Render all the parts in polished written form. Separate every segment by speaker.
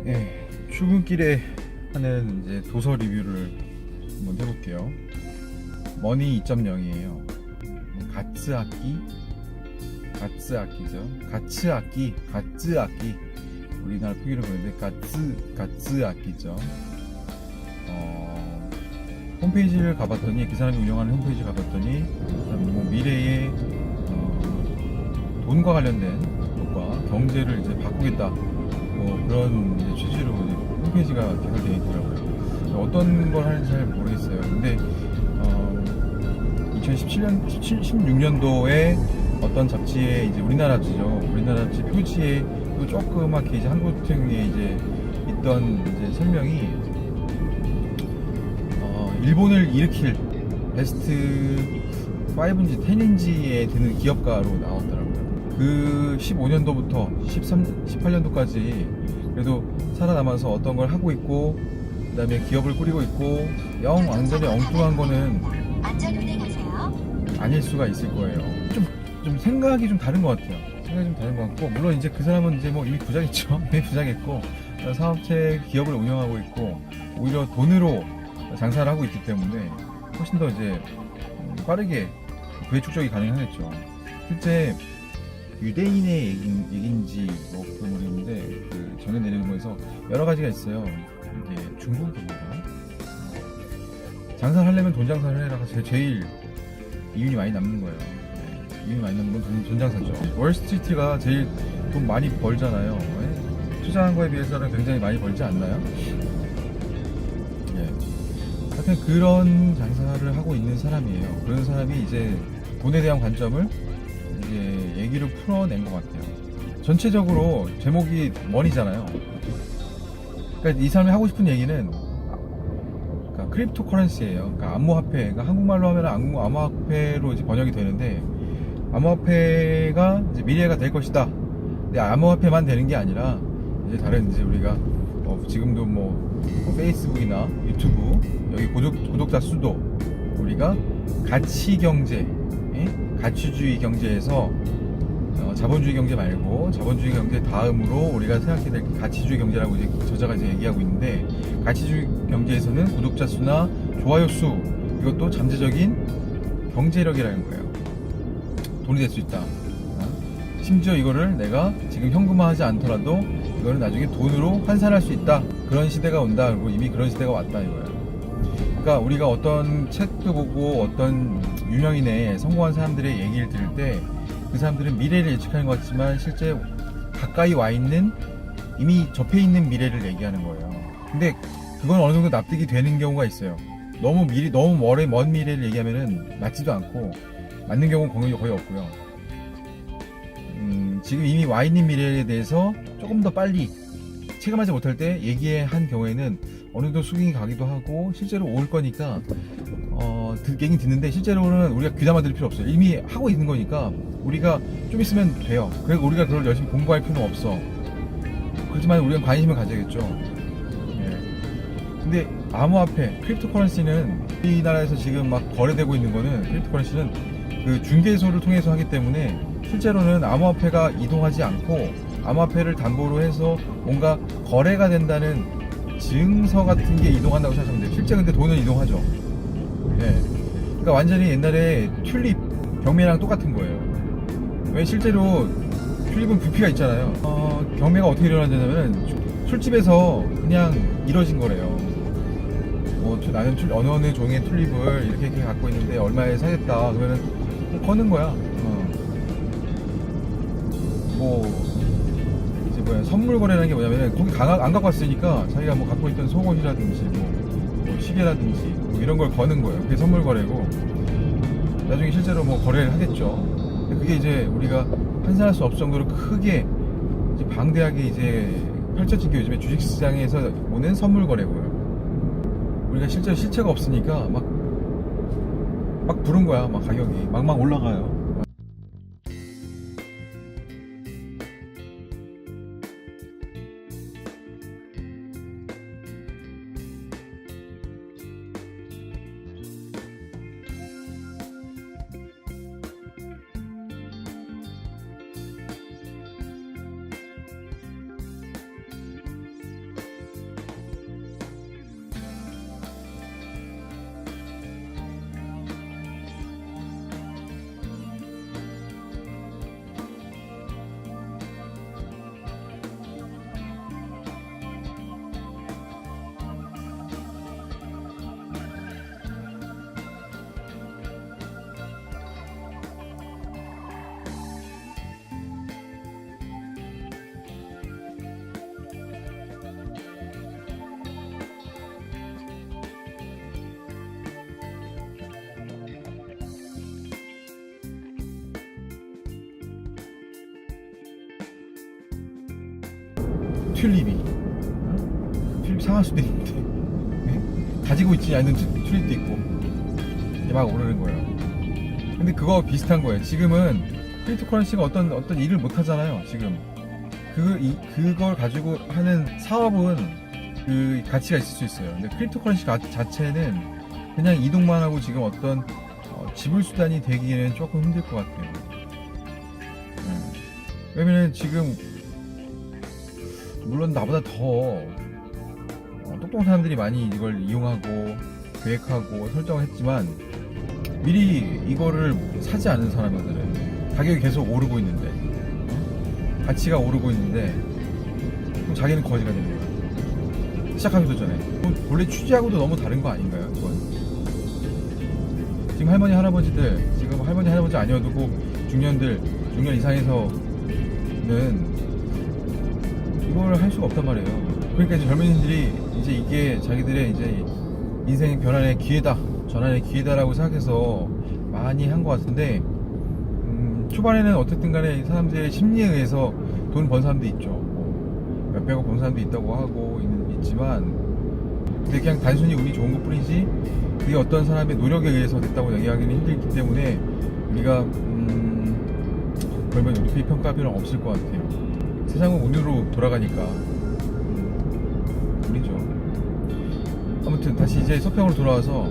Speaker 1: 네, 출근길에 하는 이제 도서 리뷰를 한번 해볼게요. 머니 2.0이에요. 가츠아키? 가츠아키죠. 가츠아키. 우리나라 표기를 보는데 가츠아키죠. 홈페이지를 가봤더니, 그 사람이 운영하는 홈페이지를 가봤더니 뭐 미래에 돈과 관련된 것과 경제를 이제 바꾸겠다, 뭐 그런 이제 취지로 이제 홈페이지가 개설되어 있더라고요. 어떤 걸 하는지 잘 모르겠어요. 근데 16년도에 어떤 잡지에 이제 우리나라 잡지 표지에 또 조그맣게 이제 한국통에 이제 있던 이제 설명이 일본을 일으킬 베스트 5인지 10인지에 드는 기업가로 나왔더라고요. 그 15년도부터 18년도까지 그래도 살아남아서 어떤 걸 하고 있고, 그 다음에 기업을 꾸리고 있고, 완전히 엉뚱한 거는 아닐 수가 있을 거예요. 좀 생각이 좀 다른 것 같아요. 생각이 좀 다른 것 같고, 물론 이제 그 사람은 이제 뭐 이미 부자겠죠. 이미 부자겠고, 사업체 기업을 운영하고 있고, 오히려 돈으로 장사를 하고 있기 때문에 훨씬 더 이제 빠르게 그의 축적이 가능하겠죠. 실제 유대인의 얘기인지 뭐 그런 모르겠는데, 그 전에 내리는 거에서 여러 가지가 있어요. 이게 중국인가? 장사를 하려면 돈 장사를 해라가 제일 이윤이 많이 남는 거예요. 네, 이윤이 많이 남는 건 돈 장사죠. 월스트리트가 제일 돈 많이 벌잖아요. 네? 투자한 거에 비해서는 굉장히 많이 벌지 않나요? 네. 하여튼 그런 장사를 하고 있는 사람이에요. 그런 사람이 이제 돈에 대한 관점을 이제 얘기를 풀어낸 것 같아요. 전체적으로 제목이 머니잖아요. 그러니까 이 사람이 하고 싶은 얘기는 크립토 커런시예요. 그러니까 암호화폐. 그러니까 한국말로 하면 암호화폐로 이제 번역이 되는데, 암호화폐가 이제 미래가 될 것이다. 근데 암호화폐만 되는 게 아니라 이제 다른 이제 우리가 지금도 뭐 페이스북이나 유튜브 여기 구독자 수도 우리가 가치 경제, 가치주의 경제에서 자본주의 경제 말고 자본주의 경제 다음으로 우리가 생각해야 될 가치주의 경제라고 이제 저자가 이제 얘기하고 있는데, 가치주의 경제에서는 구독자 수나 좋아요 수, 이것도 잠재적인 경제력이라는 거예요. 돈이 될 수 있다. 심지어 이거를 내가 지금 현금화하지 않더라도 이거는 나중에 돈으로 환산할 수 있다. 그런 시대가 온다. 그리고 이미 그런 시대가 왔다 이거예요. 그러니까 우리가 어떤 책도 보고 어떤 유명인의 성공한 사람들의 얘기를 들을 때 그 사람들은 미래를 예측하는 것 같지만 실제 가까이 와 있는, 이미 접해 있는 미래를 얘기하는 거예요. 근데 그건 어느 정도 납득이 되는 경우가 있어요. 너무 먼 미래를 얘기하면은 맞지도 않고 맞는 경우는 거의 없고요. 지금 이미 와 있는 미래에 대해서 조금 더 빨리 체감하지 못할 때 얘기한 경우에는 어느 정도 수긍이 가기도 하고, 실제로 올 거니까 얘기 듣는데 실제로는 우리가 귀담아 들을 필요 없어요. 이미 하고 있는 거니까 우리가 좀 있으면 돼요. 그리고 우리가 그걸 열심히 공부할 필요는 없어. 그렇지만 우리가 관심을 가져야겠죠. 예. 근데 암호화폐, 크립토커런시는 우리나라에서 지금 막 거래되고 있는 거는, 크립토커런시는 그 중개소를 통해서 하기 때문에 실제로는 암호화폐가 이동하지 않고 암호화폐를 담보로 해서 뭔가 거래가 된다는 증서 같은 게 이동한다고 생각하면 돼요. 실제 근데 돈은 이동하죠. 예. 그러니까 완전히 옛날에 튤립 경매랑 똑같은 거예요. 왜 실제로 튤립은 부피가 있잖아요. 경매가 어떻게 일어나냐면은 술집에서 그냥 이뤄진 거래요. 뭐 나는 어느 종의 튤립을 이렇게 갖고 있는데 얼마에 사겠다. 그러면은 거는 거야. 뭐 이제 선물 거래라는 게 뭐냐면은 거기 안 갖고 왔으니까 자기가 뭐 갖고 있던 속옷이라든지 뭐 시계라든지 뭐 이런 걸 거는 거예요. 그게 선물 거래고, 나중에 실제로 뭐 거래를 하겠죠. 근데 그게 이제 우리가 환산할 수 없을 정도로 크게 이제 방대하게 이제 펼쳐진 게 요즘에 주식시장에서 오는 선물 거래고요. 우리가 실제로 실체가 없으니까 막 부른 거야. 막 가격이 막 올라가요. 튤립이 튤립 상할 수도 있는데 네? 가지고 있지 않는 튤립도 있고 이제 막 오르는 거예요. 근데 그거 비슷한 거예요. 지금은 크립토커런시가 어떤 일을 못 하잖아요. 지금 그걸 가지고 하는 사업은 그 가치가 있을 수 있어요. 근데 크립토커런시 자체는 그냥 이동만 하고 지금 어떤 지불 수단이 되기에는 조금 힘들 것 같아요. 왜냐면 지금 물론 나보다 더 똑똑한 사람들이 많이 이걸 이용하고 계획하고 설정을 했지만 미리 이거를 사지 않은 사람들은 가격이 계속 오르고 있는데 가치가 오르고 있는데 그럼 자기는 거지가 되는 거야. 시작하기도 전에. 원래 취지하고도 너무 다른 거 아닌가요? 이건 지금 할머니 할아버지들, 지금 할머니 할아버지 아니어도 중년 이상에서는 이걸 할 수가 없단 말이에요. 그러니까 이제 젊은이들이 이제 이게 자기들의 이제 인생 변환의 기회다, 전환의 기회다라고 생각해서 많이 한 것 같은데, 초반에는 어쨌든 간에 사람들의 심리에 의해서 돈 번 사람도 있죠. 뭐 몇백억 번 사람도 있다고 하고 있지만, 근데 그냥 단순히 운이 좋은 것 뿐이지, 그게 어떤 사람의 노력에 의해서 됐다고 얘기하기는 힘들기 때문에, 우리가, 그러면 높이 평가할 필요는 없을 것 같아요. 세상은 운으로 돌아가니까, 운이죠. 아무튼, 다시 이제 서평으로 돌아와서,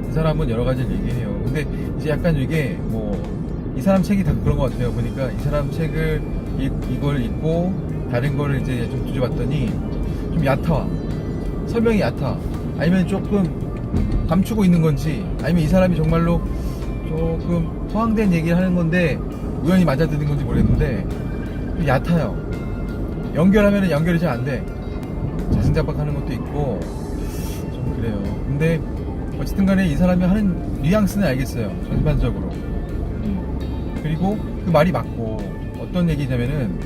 Speaker 1: 이 사람은 여러 가지를 얘기해요. 근데 이제 약간 이게 이 사람 책이 다 그런 것 같아요. 보니까 이 사람 책을 이걸 읽고 다른 거를 이제 좀 뒤져봤더니 좀 얕아. 설명이 얕아. 아니면 조금 감추고 있는 건지, 아니면 이 사람이 정말로 조금 허황된 얘기를 하는 건데 우연히 맞아들인 건지 모르겠는데 좀 얕아요. 연결하면 연결이 잘 안 돼. 자승자박하는 것도 있고 좀 그래요. 근데 어쨌든 간에 이 사람이 하는 뉘앙스는 알겠어요. 전반적으로. 그리고 그 말이 맞고, 어떤 얘기냐면은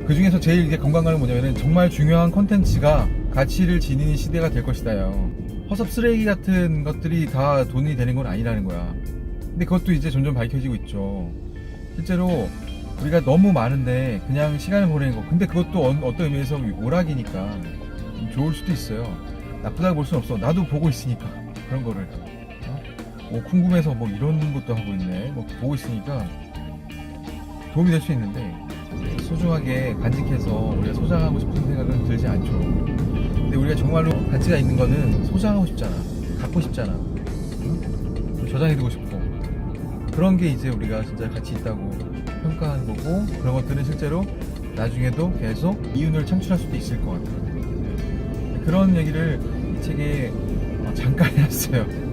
Speaker 1: 그 중에서 제일 이제 건강한 건 뭐냐면은 정말 중요한 컨텐츠가 가치를 지니는 시대가 될 것이다요. 허섭 쓰레기 같은 것들이 다 돈이 되는 건 아니라는 거야. 근데 그것도 이제 점점 밝혀지고 있죠. 실제로 우리가 너무 많은데 그냥 시간을 보내는 거. 근데 그것도 어떤 의미에서 오락이니까 좀 좋을 수도 있어요. 나쁘다고 볼 수는 없어. 나도 보고 있으니까 그런 거를. 궁금해서 이런 것도 하고 있네. 보고 있으니까 도움이 될 수 있는데 소중하게 간직해서 우리가 소장하고 싶은 생각은 들지 않죠. 근데 우리가 정말로 가치가 있는 거는 소장하고 싶잖아. 갖고 싶잖아. 저장해두고 싶고. 그런 게 이제 우리가 진짜 가치 있다고 평가하는 거고, 그런 것들은 실제로 나중에도 계속 이윤을 창출할 수도 있을 것 같아요. 그런 얘기를 이 책에 잠깐 해놨어요.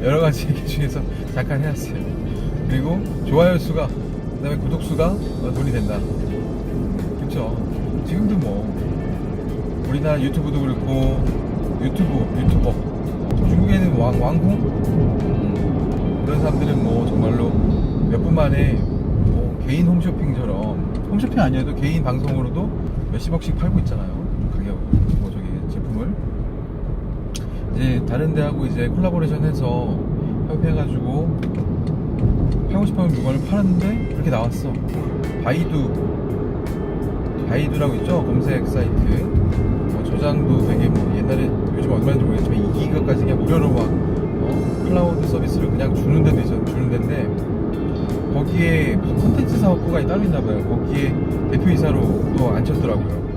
Speaker 1: 여러 가지 얘기 중에서 잠깐 해놨어요. 그리고 좋아요 수가, 그 다음에 구독 수가 돈이 된다. 그쵸? 지금도 우리나라 유튜브도 그렇고, 유튜버. 중국에는 왕홍? 그런 사람들은 정말로 몇 분 만에 개인 홈쇼핑처럼, 홈쇼핑 아니어도 개인 방송으로도 몇십억씩 팔고 있잖아요. 가격, 제품을. 이제 다른 데하고 이제 콜라보레이션 해서 협업해가지고 팔고 싶어하는 물건을 팔았는데 그렇게 나왔어. 바이두라고 있죠? 검색 사이트. 저장도 되게 옛날에, 요즘 얼마인지 모르겠지만 2기가까지 그냥 무료로 클라우드 서비스를 그냥 주는 데인데, 거기에 무슨 콘텐츠 사업부가 따로 있나봐요. 거기에 대표이사로 또 앉혔더라고요.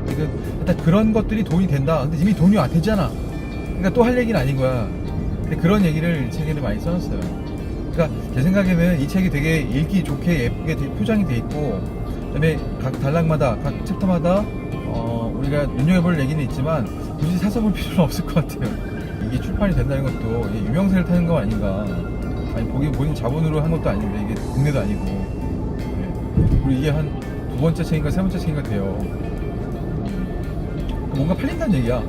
Speaker 1: 그러니까 일단 그런 것들이 돈이 된다. 근데 이미 돈이 되잖아. 그러니까 또 할 얘기는 아닌 거야. 근데 그런 얘기를 책에는 많이 써놨어요. 그러니까 제 생각에는 이 책이 되게 읽기 좋게 예쁘게 포장이 돼 있고, 그다음에 각 단락마다, 각 챕터마다 우리가 눈여겨볼 얘기는 있지만 굳이 사서 볼 필요는 없을 것 같아요. 이게 출판이 된다는 것도 유명세를 타는 거 아닌가. 아니, 본인 자본으로 한 것도 아닌데, 이게 국내도 아니고. 그리고 이게 한 두 번째 책인가 세 번째 책인가 돼요. 뭔가 팔린다는 얘기야.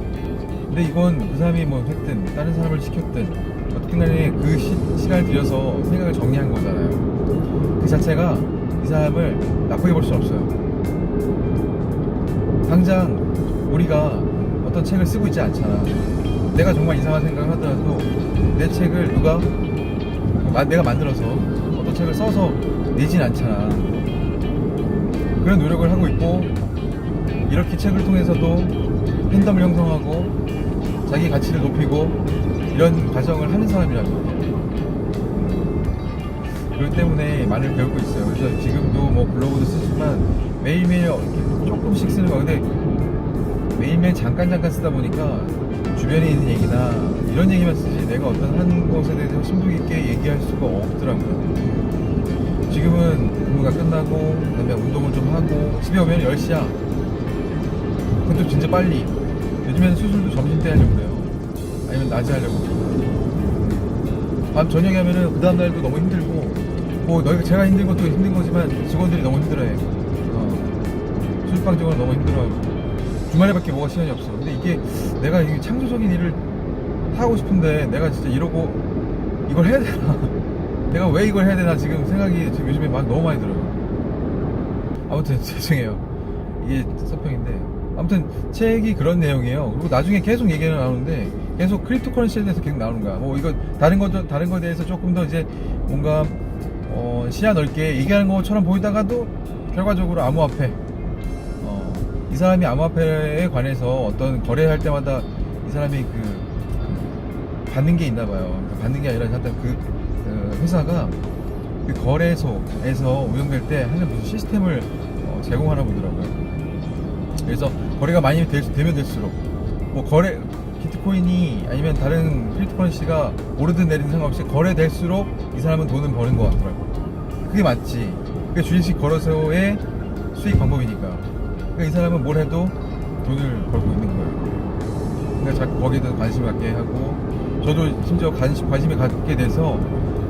Speaker 1: 근데 이건 그 사람이 했든 다른 사람을 시켰든 어떻게 간에 그 시간을 들여서 생각을 정리한 거잖아요. 그 자체가 이 사람을 나쁘게 볼 수는 없어요. 당장 우리가 어떤 책을 쓰고 있지 않잖아. 내가 정말 이상한 생각을 하더라도 내 책을 내가 만들어서 어떤 책을 써서 내진 않잖아. 그런 노력을 하고 있고, 이렇게 책을 통해서도 팬덤을 형성하고 자기 가치를 높이고 이런 과정을 하는 사람이라는 거예요. 그렇기 때문에 많이 배우고 있어요. 그래서 지금도 뭐 블로그도 쓰지만 매일매일 조금씩 쓰는 거. 근데 매일매일 잠깐 쓰다 보니까 주변에 있는 얘기나 이런 얘기만 쓰지 내가 어떤 한 것에 대해서 심도 깊게 얘기할 수가 없더라고요. 지금은 근무가 끝나고 그다음에 운동을 좀 하고 집에 오면 10시야. 그것도 진짜 빨리. 요즘에는 수술도 점심때 하려고 그래요. 아니면 낮에 하려고 그래요. 밤 저녁에 하면은 그 다음날도 너무 힘들고, 뭐 제가 힘든 것도 힘든 거지만 직원들이 너무 힘들어해. 수술방 직원은 너무 힘들어하고 주말에밖에 뭐가 시간이 없어. 근데 이게 내가 이게 창조적인 일을 하고 싶은데 내가 진짜 이러고 이걸 해야 되나? 내가 왜 이걸 해야 되나 지금 생각이 지금 요즘에 너무 많이 들어요. 아무튼 죄송해요. 이게 서평인데 아무튼 책이 그런 내용이에요. 그리고 나중에 계속 얘기가 나오는데 계속 크립토커런시에 대해서 계속 나오는 거야. 뭐 이거 다른 거에 대해서 조금 더 이제 뭔가 시야 넓게 얘기하는 것처럼 보이다가도 결과적으로 암호화폐, 이 사람이 암호화폐에 관해서 어떤 거래할 때마다 이 사람이 받는 게 있나 봐요. 받는 게 아니라 하여튼 그 회사가 그 거래소에서 운영될 때 하는 무슨 시스템을 제공하나 보더라고요. 그래서 거래가 많이 되면 될수록 뭐 비트코인이 아니면 다른 크립토커런시가 오르든 내리든 상관없이 거래될수록 이 사람은 돈을 버는 것 같더라고요. 그게 맞지. 그게 주식 거래소의 수익 방법이니까. 그러니까 이 사람은 뭘 해도 돈을 벌고 있는 거예요. 그러니까 자꾸 거기에 대해서 관심을 갖게 하고, 저도 심지어 관심을 갖게 돼서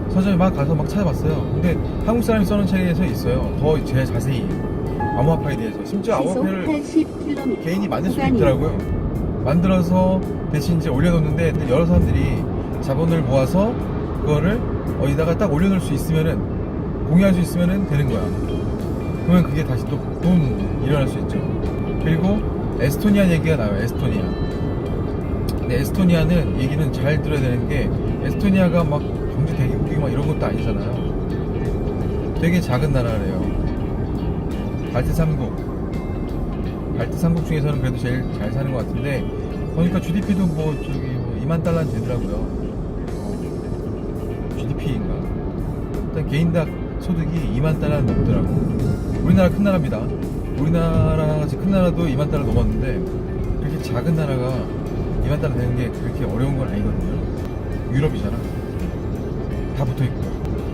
Speaker 1: 서점에 막 가서 막 찾아봤어요. 근데 한국 사람이 써놓은 책에서 있어요. 더 제일 자세히 암호화폐에 대해서. 심지어 암호화폐를 개인이 만들 수도 있더라고요. 만들어서 대신 이제 올려놓는데 여러 사람들이 자본을 모아서 그거를 어디다가 딱 올려놓을 수 있으면은, 공유할 수 있으면은 되는 거야. 그러면 그게 다시 또 돈 일어날 수 있죠. 그리고 에스토니아 얘기가 나와요. 에스토니아. 근데 에스토니아는 얘기는 잘 들어야 되는 게, 에스토니아가 막 경제 대국이고 막 이런 것도 아니잖아요. 되게 작은 나라래요. 발트 3국 중에서는 그래도 제일 잘 사는 것 같은데, 보니까 GDP도 뭐 2만 달러는 되더라고요. GDP인가? 일단 개인당 소득이 2만 달러는 넘더라고. 우리나라 큰 나라입니다. 우리나라 같이 큰 나라도 2만 달러 넘었는데, 그렇게 작은 나라가 2만 달러 되는 게 그렇게 어려운 건 아니거든요. 유럽이잖아. 다 붙어있고.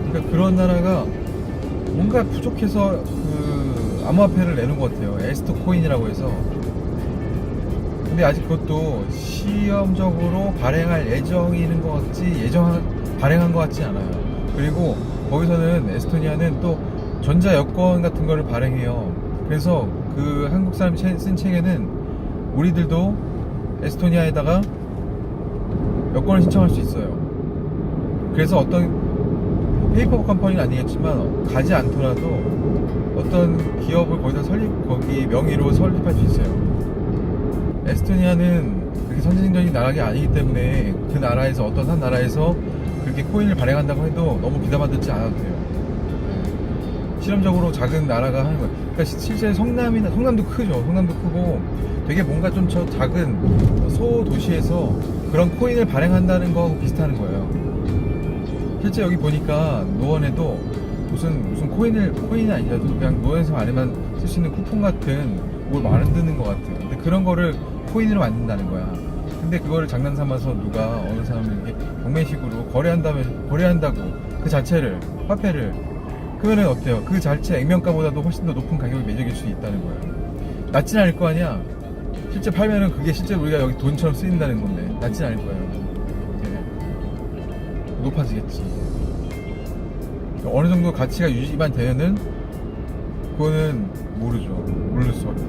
Speaker 1: 그러니까 그런 나라가 뭔가 부족해서 암호화폐를 내는 것 같아요. 에스토 코인이라고 해서. 근데 아직 그것도 시험적으로 발행할 예정인 것 같지, 발행한 것 같지 않아요. 그리고 거기서는 에스토니아는 또 전자 여권 같은 거를 발행해요. 그래서 그 한국 사람이 쓴 책에는 우리들도 에스토니아에다가 여권을 신청할 수 있어요. 그래서 어떤 페이퍼 컴퍼니는 아니겠지만 가지 않더라도 어떤 기업을 거기다 거기 명의로 설립할 수 있어요. 에스토니아는 그렇게 선진적인 나라가 아니기 때문에 그 나라에서 어떤 한 나라에서 그렇게 코인을 발행한다고 해도 너무 비담아 듣지 않아도 돼요. 실험적으로 작은 나라가 하는 거예요. 그러니까 실제 성남도 크죠. 성남도 크고 되게 뭔가 좀 작은 소도시에서 그런 코인을 발행한다는 거하고 비슷한 거예요. 실제 여기 보니까 노원에도 무슨 코인이 아니라도 그냥 노원에서 안에만 쓸 수 있는 쿠폰 같은 뭘 만드는 것 같아요. 근데 그런 거를 코인으로 만든다는 거야. 근데 그거를 장난 삼아서 누가 어느 사람을 이렇게 경매식으로 거래한다고 그 자체를, 화폐를, 그러면 어때요? 그 자체 액면가보다도 훨씬 더 높은 가격을 매겨질 수 있다는 거예요. 낮진 않을 거 아니야. 실제 팔면은 그게 실제 우리가 여기 돈처럼 쓰인다는 건데 낮진 않을 거예요. 높아지겠지. 어느 정도 가치가 유지만 되면은 그거는 모를 수밖에.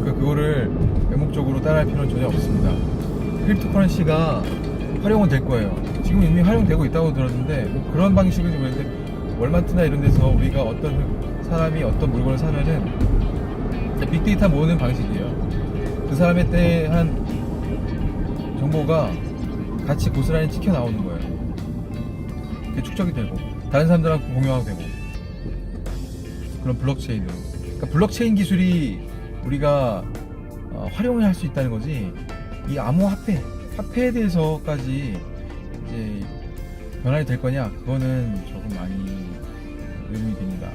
Speaker 1: 그러니까 그거를 맹목적으로 따라할 필요는 전혀 없습니다. 크립토커런시가 활용은 될 거예요. 지금 이미 활용되고 있다고 들었는데 뭐 그런 방식을 좀 했는데, 월마트나 이런 데서 우리가 어떤 사람이 어떤 물건을 사면은 빅데이터 모으는 방식이에요. 그 사람에 대한 정보가 같이 고스란히 찍혀 나오는 거예요. 그게 축적이 되고 다른 사람들하고 공유하게 되고. 그런 블록체인으로. 그러니까 블록체인 기술이 우리가 활용을 할 수 있다는 거지, 이 화폐에 대해서까지 이제 변환이 될 거냐, 그거는 조금 많이 의문이 듭니다.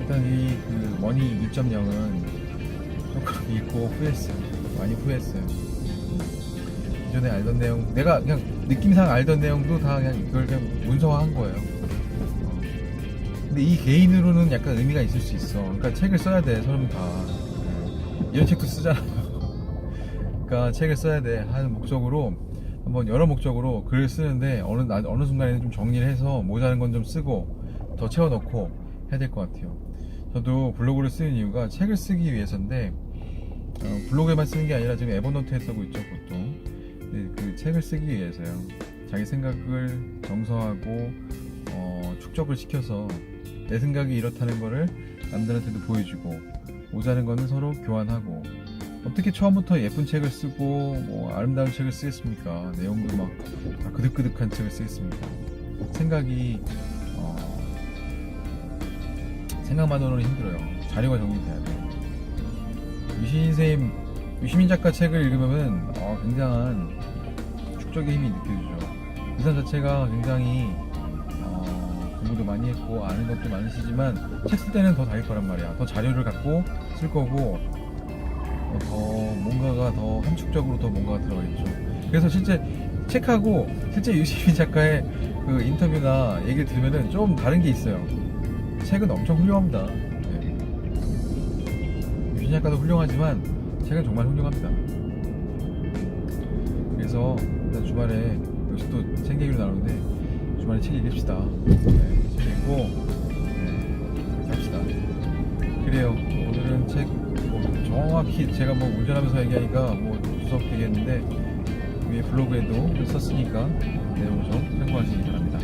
Speaker 1: 일단 이 그 머니 2.0은 조금 읽고 후회했어요. 많이 후회했어요. 이전에 알던 내용, 내가 그냥 느낌상 알던 내용도 다 그냥 이걸 그냥 문서화한 거예요. 근데 이 개인으로는 약간 의미가 있을 수 있어. 그러니까 책을 써야 돼, 사람 다. 이런 책도 쓰잖아. 그러니까 책을 써야 돼 하는 목적으로, 한번 여러 목적으로 글을 쓰는데 어느 순간에는 좀 정리를 해서 모자란 건 좀 쓰고 더 채워넣고 해야 될 것 같아요. 저도 블로그를 쓰는 이유가 책을 쓰기 위해서인데, 블로그에만 쓰는 게 아니라 지금 에버노트에 쓰고 있죠, 보통. 근데 그 책을 쓰기 위해서요. 자기 생각을 정서하고 축적을 시켜서 내 생각이 이렇다는 거를 남들한테도 보여주고, 모자란 거는 서로 교환하고. 어떻게 처음부터 예쁜 책을 쓰고 뭐 아름다운 책을 쓰겠습니까? 내용도 막 다 그득그득한 책을 쓰겠습니까? 생각이 생각만으로는 힘들어요. 자료가 정리돼야 돼요. 유시민 작가 책을 읽으면 굉장한 축적의 힘이 느껴지죠. 그 사람 자체가 굉장히 공부도 많이 했고 아는 것도 많으시지만 책 쓸 때는 더 다를 거란 말이야. 더 자료를 갖고 쓸 거고, 더 뭔가가 더 함축적으로 더 뭔가가 들어가 있죠. 그래서 실제 책하고 실제 유시민 작가의 그 인터뷰나 얘기를 들으면은 좀 다른 게 있어요. 책은 엄청 훌륭합니다. 네. 유시민 작가도 훌륭하지만 책은 정말 훌륭합니다. 그래서 일단 주말에 여기서 또 책 얘기를 나누는데, 주말에 책 읽읍시다. 네, 책 읽고 갑시다. 그래요. 오늘은 책 정확히 제가 뭐 운전하면서 얘기하니까 뭐 두섭되겠는데, 위에 블로그에도 썼으니까 내용 좀 참고하시기 바랍니다.